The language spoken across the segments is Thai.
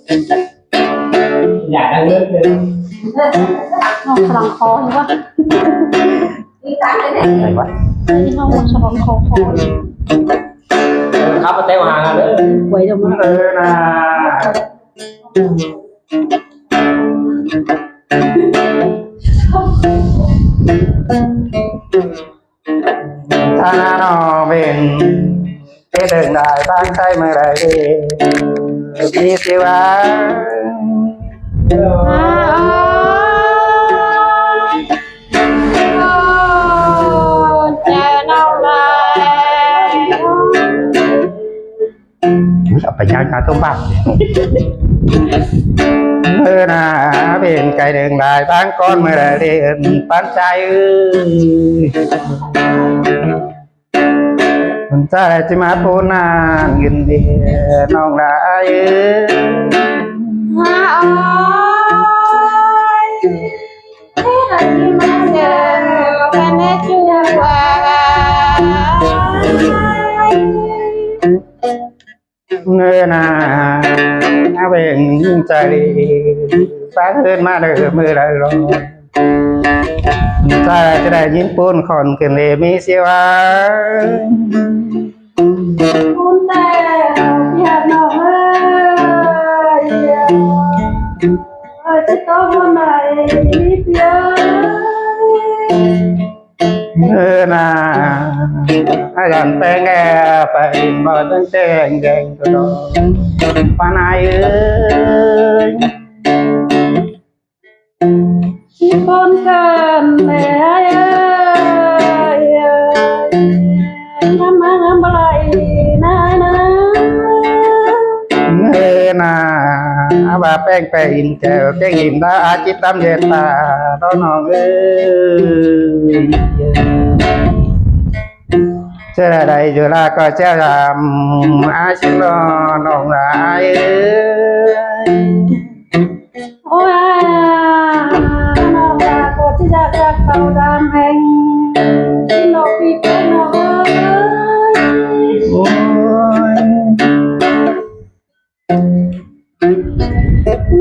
อยากได้เลิกเลยห้องฉลองคอเห็นปะไหนวะที่ห้องฉลองคอครับมาเต้วหางกันเลยไว้เดี๋ยวมันนะถ้าน้องเป็นที่เดินได้บ้างใช่เมื่อไรมีสิวะเอาไปย่างต้มบักเมื่อนาเป็นไก่เดินได้บ้างก้อนเมื่อไรเรียนปันใจมันใจจะมาพูนานเงินเดียน้องได้เงินนาเป็นใจฟ้าขึ้นมาเดิมมือไรรอใจจะได้ยินปูนคนขึ้นเลยมีเสียวคุณแต่อยากนอนจะต้องวันไหนเพียเงินนาอาจารย์แปลงแกไปบ่ตั้งแต่แดงก็ดอกปานายที่คนกันแม่ทำมาทำอะไรนะเงินนาอาบาแป้งไปอินแก้วแก้งอิ่มตาอาจิตตำเด็ดตาต้นน้องเจ้าใดจุฬาก็เจ้าดำอาชิโนน้องรายโอ้ยน้องรักก็ที่จะรักเขาดำแห่งนกปีกนกโอ้ย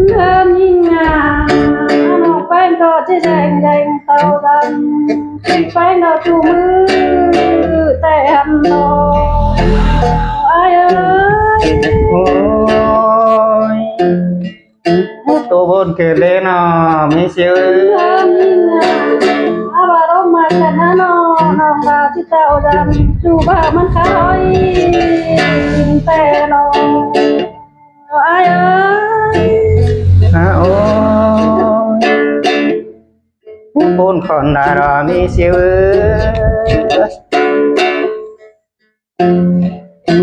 เดินยิ่งอ่ะน้องแป้งก็ที่แดงเขาดำแป้งก็จูมือแต่หันโตไอ้โอ้ยตัวบนเกลเลนอมีเสียวอาบารมมากันนะน้องบาที่เต่าดำจูบ้ามันคอยแต่น้องไอ้โอ้ยบนคนดารอมีเสียว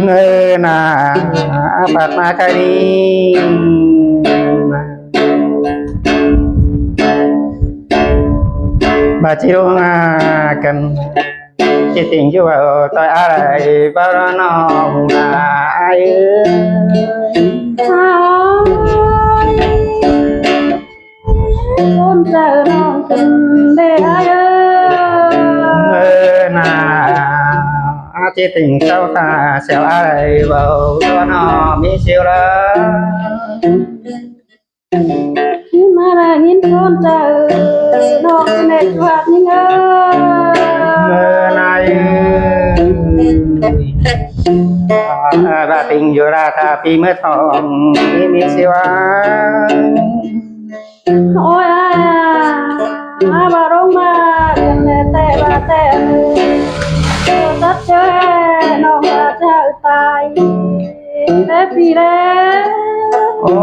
เงยหน้าปัดมาคดีบาจิโรงากันคิดถึงอยู่ว่าต่อยอะไรบ้านน้องนายคนเจอน้องกันได้นาอาจิตถึงเจ้าตาเสียวอะไรบ้าตัวน้องมีเสียวละที่มาได้ยินคนเจอน้องในตวัดยิ่งนายราติงอยู่ราธาปีเมื่อทองมีเสียวโอ้ยอาบารมมากันแต่บาแต่ตัดเจอน้องอาจจะตายแต่ปีแล้วโอ้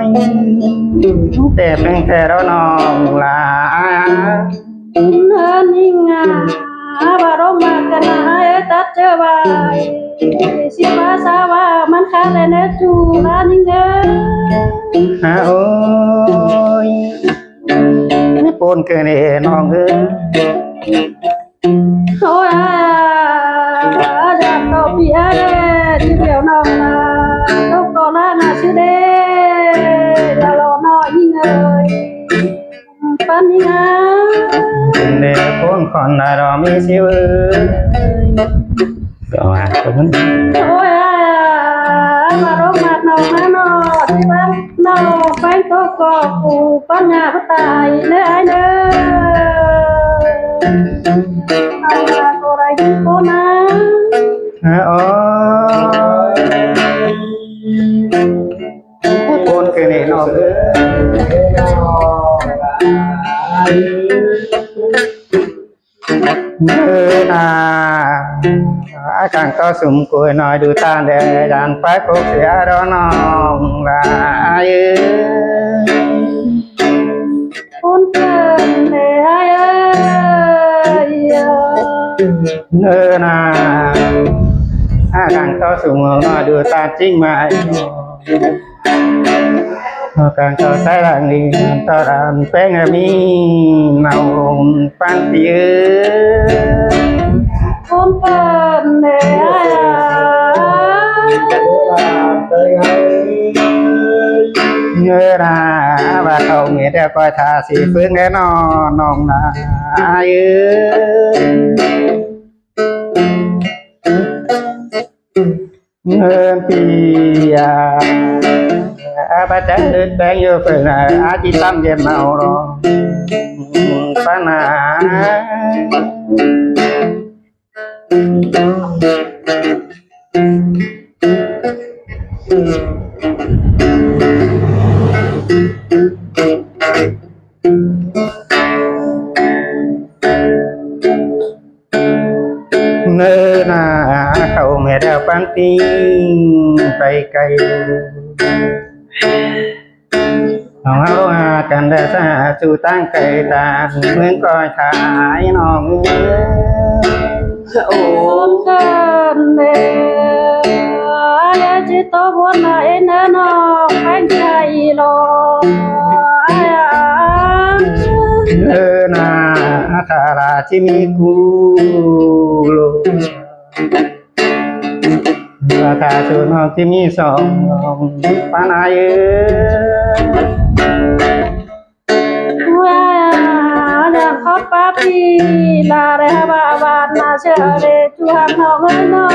ยแต่เป็นแค่เราน้องลาเนินยิ่งอาบารมมากันตัดเจอไว้สิภาษาว่ามันขาดเนื้อจูร้านยิ่งโอ้ยปนเกินน้องโอ้ยจับตัวปีที่เดียวน้องนะต้องก่อนนะชื่อเด้อย่ารอน้อยยิ่งปันยิ่งเด็กคนคนน่ารอมีสิวก็ว่าคนโอ้ยมารบมา nọ má nọ thì băng nọ bánh tô cò cụ con nhà có tài nơi ai nơi nào là cô đây cô ná โอ้คนคือนี่น้องนาอาการก็สมควรหน่อยดูตาแดดานไปพบเสียดอนน้องลาย con cần để ai ơi นาอาการก็สมควรหน่อยดูตาจริงไหมการก็ใช้ร่างนี้ตอนเป็นมีเมาปันเตีย con cần để ai nhớ ra và cậu nghĩa theo coi thà sĩ phương nghe nó nồng là ai ngơ thì ba trái đất đang vô phần là chỉ tâm về màu rồi ba na nơi là cậu mẹ đeo ban tin tay câyน้องเอาหากันได้สหจูตั้งไก่ตาเหมือนก้อยขายน้อง con cần để ai chỉ to buồn lại nên nó bánh chạy lo ai na thà là chỉ mi cu lô và thà cho nó chỉ mi sòng pan ai nhà khó bác đi là để bà bạn mà chờ để chú hàng nó hơi nó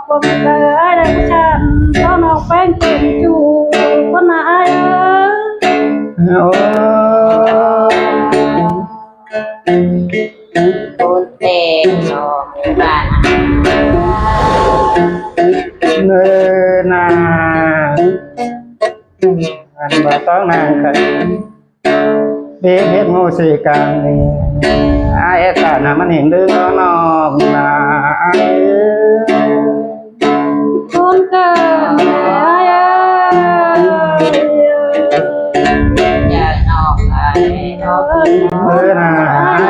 cùng đời ai đây chẳng nó bánh tìm chú con ai con tè nó bạn nơi na anh bà toán nàng khởi biết ngô sĩ càng ai cả là mình hiện đứa nó là con cần ai giờ nó phải nó bữa là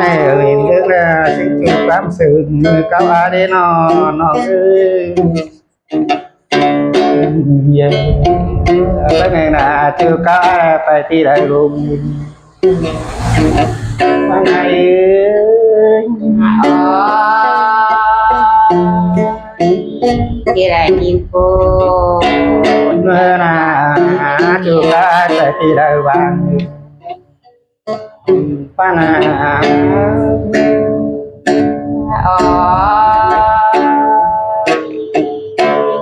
ai ở hiện đứa là sinh chung tám sự người cao ai đấy nó về tới ngày là chưa có ai phải đi đại luôn ban ngày kia là nhìn cô bữa là chưa có ai phải đi đại bạn ban là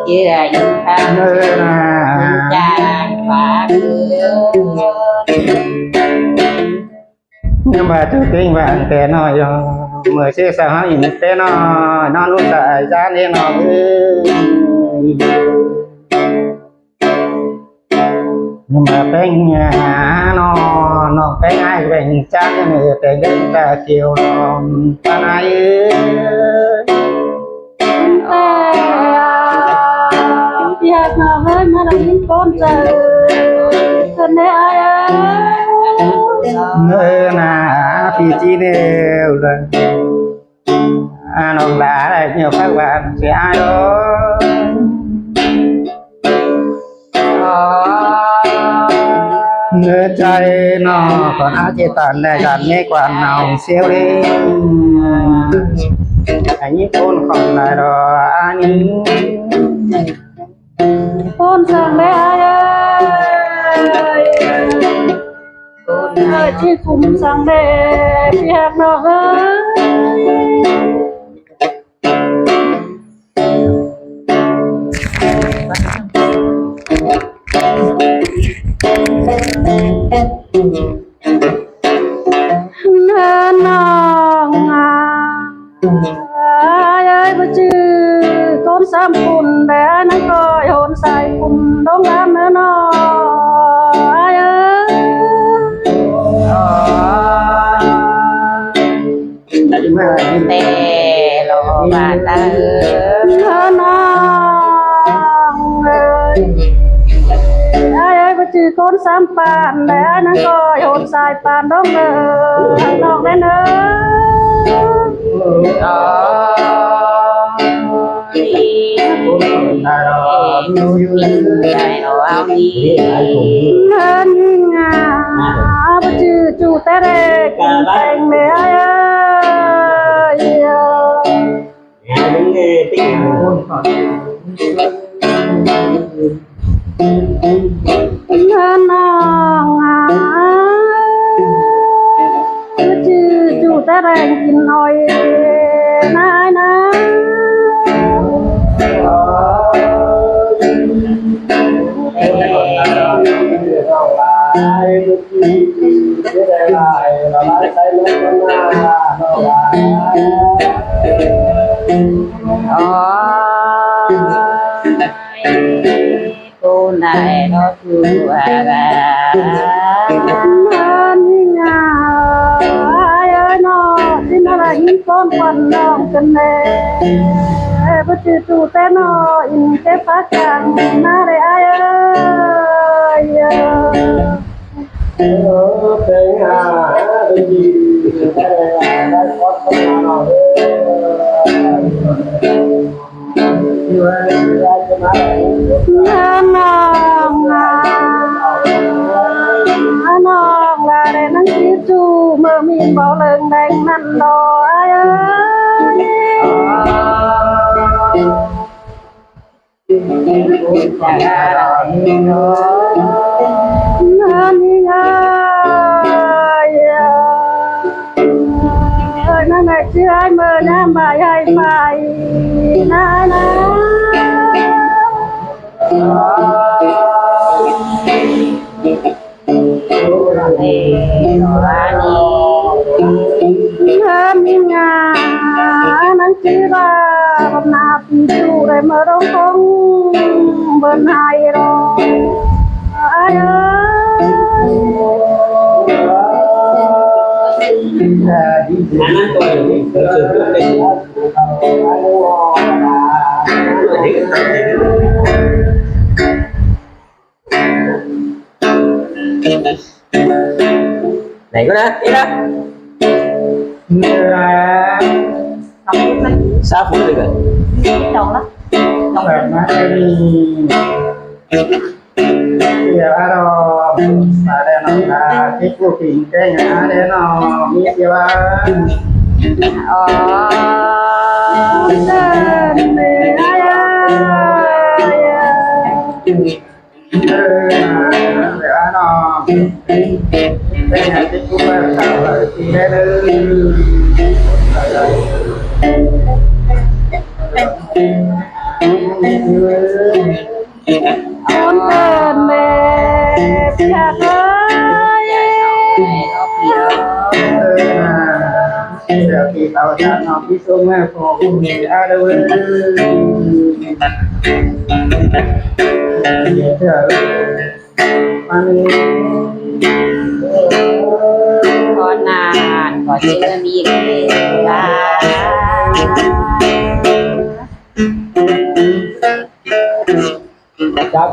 kia là nhìn ta nơi nhìn là cha phá nhưng mà tôi kinh bạn té nói mới chia sẻ hỏi nhìn té nó luôn tại ra nên nó nhưng mà bên nhà nó bên ai bên cha cái người bên đến ta chiều nó ta ai việc nó hơi mà là những con giờ cần để ai nơi là phi chi đều rồi nó đã là nhiều các bạn sẽ ai đó nơi trái nó còn áo chế tàn này gần nghe quản nào siêu đi anh ấy con còn lại đó anh con sang để ai ơi chỉ cùng sang để việc nó hơi เนินนองเอ้ยบ่จื้อคนสามคุณแต่นั่นก็โยนใส่คุณดงน้ำเนินนองเอ้ย เมื่อ แต่โลบาตา เนินนองเอ้ยบ่จื้อคนสามปานแต่นั่นก็โยนใส่ปานดงเด้อน้องแน่เด้อ อ๋อดี ได้รอดูอยู่ ได้เอาเอาดี เงินงาบ่จื้อจูแต่เด็กแต่งแม่เอ้ย những cái tiếng hôn còn เงินน้องบ่จื้อจูแต่แรงกินหน่อยนายนะ อ๋อcô này nó chua gà เงินงาเอ้ยน้องสิมาได้ยินก้อนปันน้องกันแน่บ่จื้อจูแต่น้ออินเก็บปากกังนาได้เอ้ย น้องlà để nắng chiếu chu mơ miên bao lần đang năn đò ai ơi anh ơi nó này chưa ai mơ nam bài hay phải na na anh ngà nắng chỉ là hôm nào chu để mơ đâu không bên hai rồi ai này có đó đi đó sao phụ được rồi đầu đó giờ đó mà đây là cái cuộc tình cái nhà đây nó biết chưa tên mẹ ai nó đây là cái cuộc sao là thì đây con tên mẹ cha ơi giờ thì tao đã nó đi xuống mà có người ở đâu con có chưa đi ra